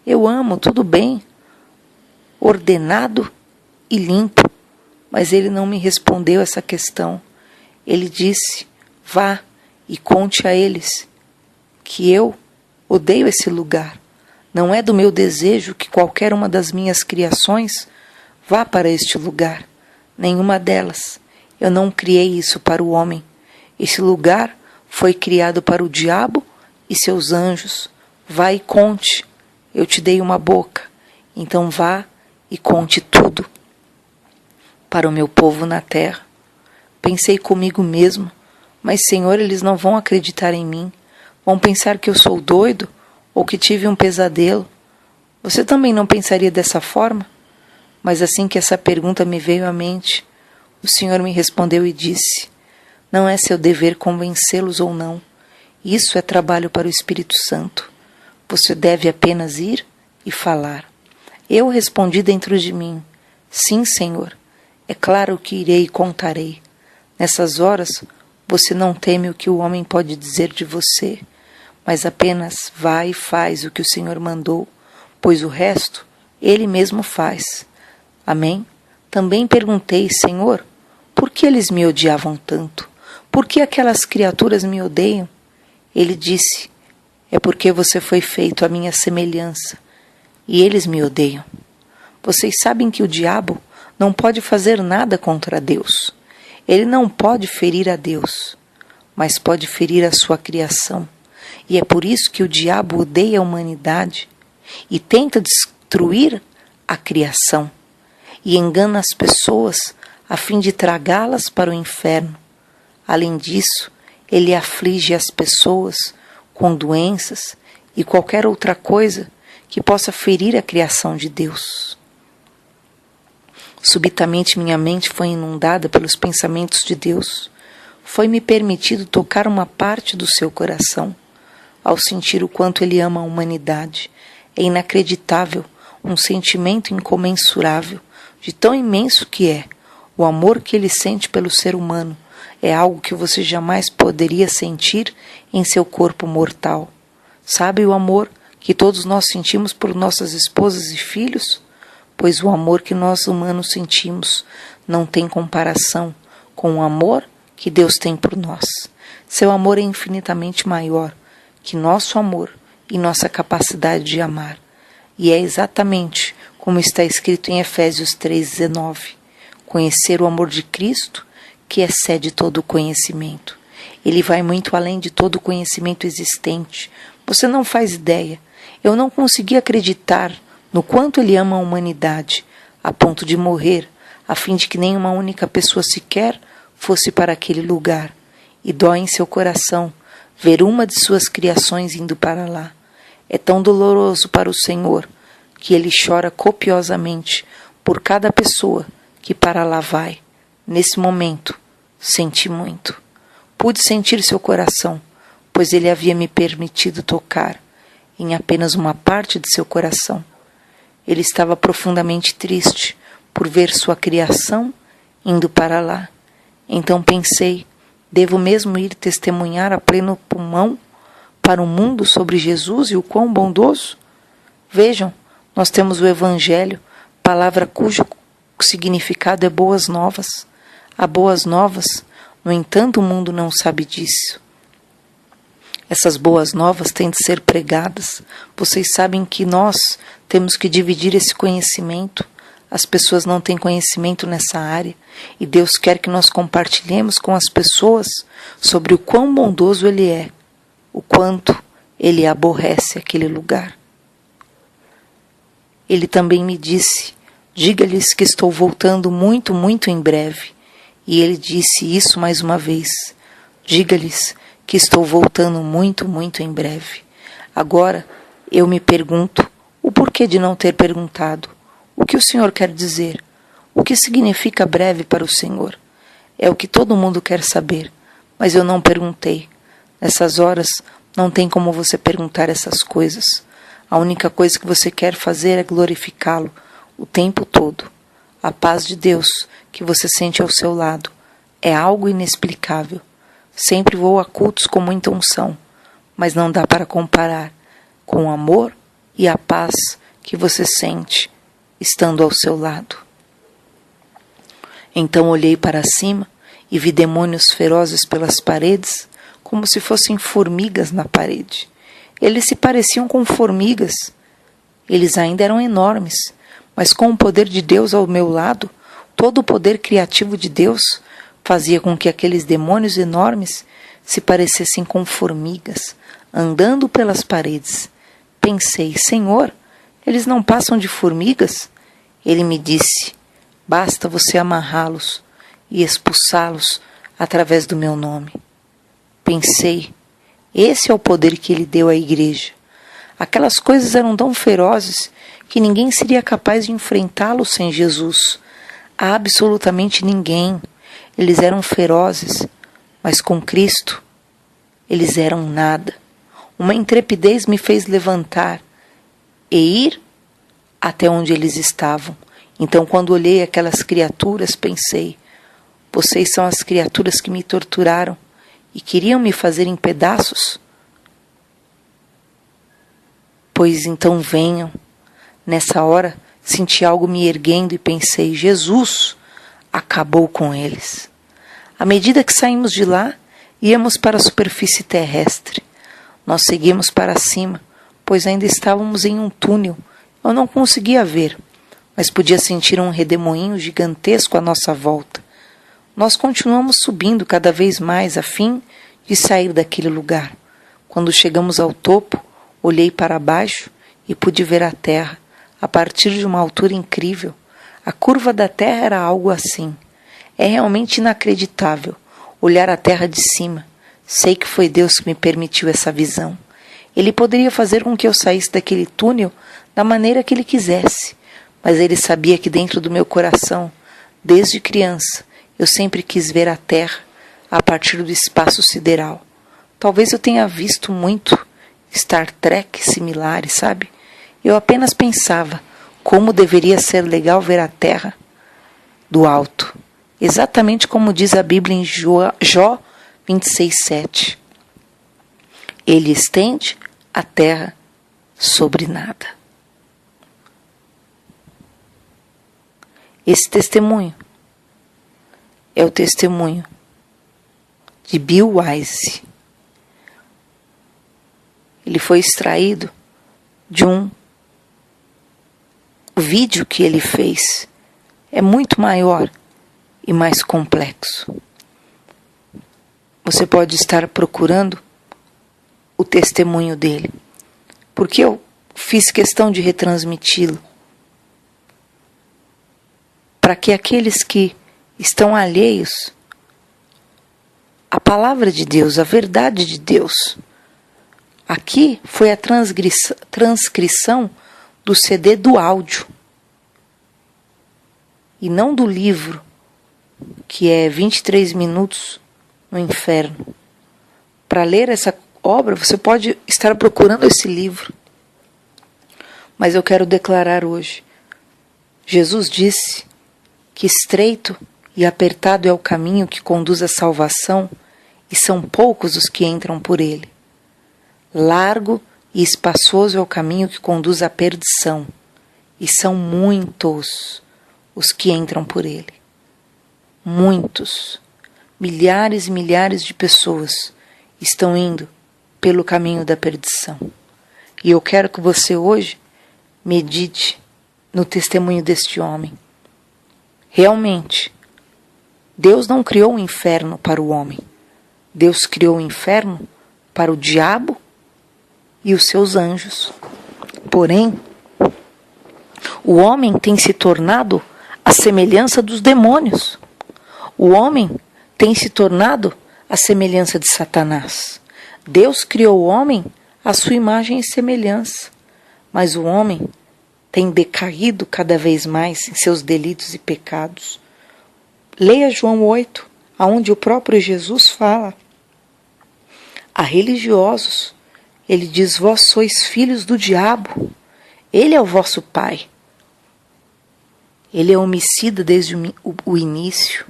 Eu amo, tudo bem, ordenado e limpo. Mas ele não me respondeu essa questão. Ele disse: vá e conte a eles que eu odeio esse lugar. Não é do meu desejo que qualquer uma das minhas criações vá para este lugar. Nenhuma delas. Eu não criei isso para o homem. Esse lugar foi criado para o diabo e seus anjos. Vá e conte. Eu te dei uma boca. Então vá e conte tudo para o meu povo na terra. Pensei comigo mesmo: mas Senhor, eles não vão acreditar em mim. Vão pensar que eu sou doido ou que tive um pesadelo. Você também não pensaria dessa forma? Mas assim que essa pergunta me veio à mente, o Senhor me respondeu e disse: não é seu dever convencê-los ou não. Isso é trabalho para o Espírito Santo. Você deve apenas ir e falar. Eu respondi dentro de mim: sim, Senhor. É claro que irei e contarei. Nessas horas, você não teme o que o homem pode dizer de você, mas apenas vai e faz o que o Senhor mandou, pois o resto Ele mesmo faz. Amém? Também perguntei, Senhor, por que eles me odiavam tanto? Por que aquelas criaturas me odeiam? Ele disse, é porque você foi feito à minha semelhança, e eles me odeiam. Vocês sabem que o diabo não pode fazer nada contra Deus. Ele não pode ferir a Deus, mas pode ferir a sua criação. E é por isso que o diabo odeia a humanidade e tenta destruir a criação e engana as pessoas a fim de tragá-las para o inferno. Além disso, ele aflige as pessoas com doenças e qualquer outra coisa que possa ferir a criação de Deus. Subitamente minha mente foi inundada pelos pensamentos de Deus. Foi-me permitido tocar uma parte do seu coração. Ao sentir o quanto ele ama a humanidade, é inacreditável, um sentimento incomensurável, de tão imenso que é. O amor que ele sente pelo ser humano é algo que você jamais poderia sentir em seu corpo mortal. Sabe o amor que todos nós sentimos por nossas esposas e filhos? Pois o amor que nós humanos sentimos não tem comparação com o amor que Deus tem por nós. Seu amor é infinitamente maior que nosso amor e nossa capacidade de amar. E é exatamente como está escrito em Efésios 3,19. Conhecer o amor de Cristo, que excede todo o conhecimento. Ele vai muito além de todo o conhecimento existente. Você não faz ideia. Eu não consegui acreditar no quanto ele ama a humanidade, a ponto de morrer, a fim de que nenhuma única pessoa sequer fosse para aquele lugar. E dói em seu coração ver uma de suas criações indo para lá. É tão doloroso para o Senhor que ele chora copiosamente por cada pessoa que para lá vai. Nesse momento, senti muito. Pude sentir seu coração, pois ele havia me permitido tocar em apenas uma parte de seu coração. Ele estava profundamente triste por ver sua criação indo para lá. Então pensei, devo mesmo ir testemunhar a pleno pulmão para o mundo sobre Jesus e o quão bondoso? Vejam, nós temos o Evangelho, palavra cujo significado é boas novas. Há boas novas, no entanto o mundo não sabe disso. Essas boas novas têm de ser pregadas. Vocês sabem que nós temos que dividir esse conhecimento. As pessoas não têm conhecimento nessa área e Deus quer que nós compartilhemos com as pessoas sobre o quão bondoso Ele é, o quanto Ele aborrece aquele lugar. Ele também me disse, diga-lhes que estou voltando muito, muito em breve. E ele disse isso mais uma vez, diga-lhes que estou voltando muito, muito em breve. Agora eu me pergunto o porquê de não ter perguntado. O que o Senhor quer dizer? O que significa breve para o Senhor? É o que todo mundo quer saber, mas eu não perguntei. Nessas horas não tem como você perguntar essas coisas. A única coisa que você quer fazer é glorificá-lo o tempo todo. A paz de Deus que você sente ao seu lado é algo inexplicável. Sempre vou a cultos com muita unção, mas não dá para comparar com o amor e a paz que você sente estando ao seu lado. Então olhei para cima e vi demônios ferozes pelas paredes, como se fossem formigas na parede. Eles se pareciam com formigas. Eles ainda eram enormes, mas com o poder de Deus ao meu lado, todo o poder criativo de Deus fazia com que aqueles demônios enormes se parecessem com formigas, andando pelas paredes. Pensei, Senhor, eles não passam de formigas? Ele me disse, basta você amarrá-los e expulsá-los através do meu nome. Pensei, esse é o poder que ele deu à igreja. Aquelas coisas eram tão ferozes que ninguém seria capaz de enfrentá-los sem Jesus. Absolutamente ninguém. Eles eram ferozes, mas com Cristo eles eram nada. Uma intrepidez me fez levantar e ir até onde eles estavam. Então, quando olhei aquelas criaturas, pensei, vocês são as criaturas que me torturaram e queriam me fazer em pedaços? Pois então venham. Nessa hora senti algo me erguendo e pensei: Jesus acabou com eles. À medida que saímos de lá, íamos para a superfície terrestre. Nós seguimos para cima, pois ainda estávamos em um túnel. Eu não conseguia ver, mas podia sentir um redemoinho gigantesco à nossa volta. Nós continuamos subindo cada vez mais a fim de sair daquele lugar. Quando chegamos ao topo, olhei para baixo e pude ver a terra, a partir de uma altura incrível. A curva da terra era algo assim. É realmente inacreditável olhar a terra de cima. Sei que foi Deus que me permitiu essa visão. Ele poderia fazer com que eu saísse daquele túnel da maneira que ele quisesse, mas ele sabia que dentro do meu coração, desde criança, eu sempre quis ver a terra a partir do espaço sideral. Talvez eu tenha visto muito Star Trek similares, sabe? Eu apenas pensava como deveria ser legal ver a terra do alto. Exatamente como diz a Bíblia em Jó 26:7. Ele estende a terra sobre nada. Esse testemunho é o testemunho de Bill Wise. Ele foi extraído de um vídeo que ele fez. É muito maior e mais complexo. Você pode estar procurando o testemunho dele, porque eu fiz questão de retransmiti-lo, para que aqueles que estão alheios à palavra de Deus, à verdade de Deus. Aqui foi a transcrição do CD do áudio e não do livro, que é 23 minutos no inferno. Para ler essa obra, você pode estar procurando esse livro. Mas eu quero declarar hoje: Jesus disse que estreito e apertado é o caminho que conduz à salvação, e são poucos os que entram por ele. Largo e espaçoso é o caminho que conduz à perdição, e são muitos os que entram por ele. Muitos, milhares e milhares de pessoas estão indo pelo caminho da perdição. E eu quero que você hoje medite no testemunho deste homem. Realmente, Deus não criou o inferno para o homem. Deus criou o inferno para o diabo e os seus anjos. Porém, o homem tem se tornado a semelhança dos demônios. O homem tem se tornado a semelhança de Satanás. Deus criou o homem à sua imagem e semelhança, mas o homem tem decaído cada vez mais em seus delitos e pecados. Leia João 8, onde o próprio Jesus fala a religiosos. Ele diz: vós sois filhos do diabo, ele é o vosso pai. Ele é homicida desde o início.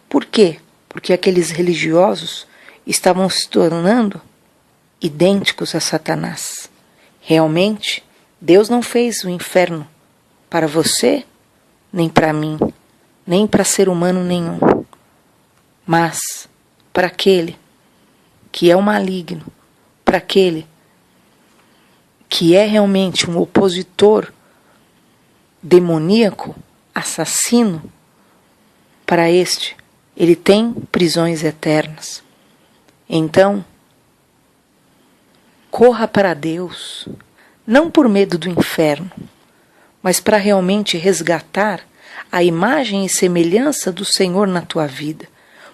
Por quê? Porque aqueles religiosos estavam se tornando idênticos a Satanás. Realmente, Deus não fez o inferno para você, nem para mim, nem para ser humano nenhum, mas para aquele que é o maligno, para aquele que é realmente um opositor demoníaco, assassino. Para este, ele tem prisões eternas. Então, corra para Deus, não por medo do inferno, mas para realmente resgatar a imagem e semelhança do Senhor na tua vida,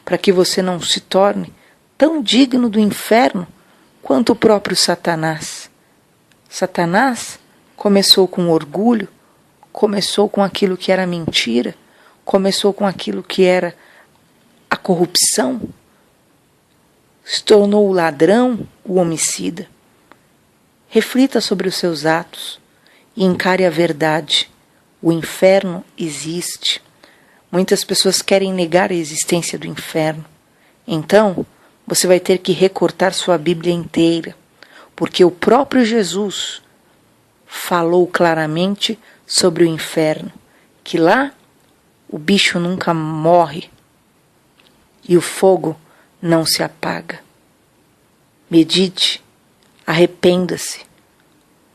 para que você não se torne tão digno do inferno quanto o próprio Satanás. Satanás começou com orgulho, começou com aquilo que era mentira, começou com aquilo que era a corrupção, se tornou o ladrão, o homicida. Reflita sobre os seus atos e encare a verdade. O inferno existe. Muitas pessoas querem negar a existência do inferno. Então, você vai ter que recortar sua Bíblia inteira, porque o próprio Jesus falou claramente sobre o inferno, que lá o bicho nunca morre e o fogo não se apaga. Medite, arrependa-se,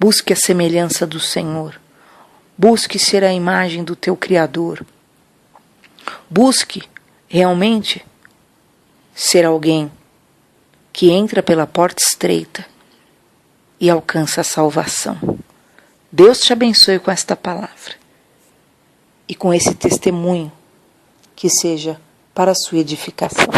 busque a semelhança do Senhor, busque ser a imagem do teu Criador, busque realmente ser alguém que entra pela porta estreita e alcança a salvação. Deus te abençoe com esta palavra e com esse testemunho que seja para a sua edificação.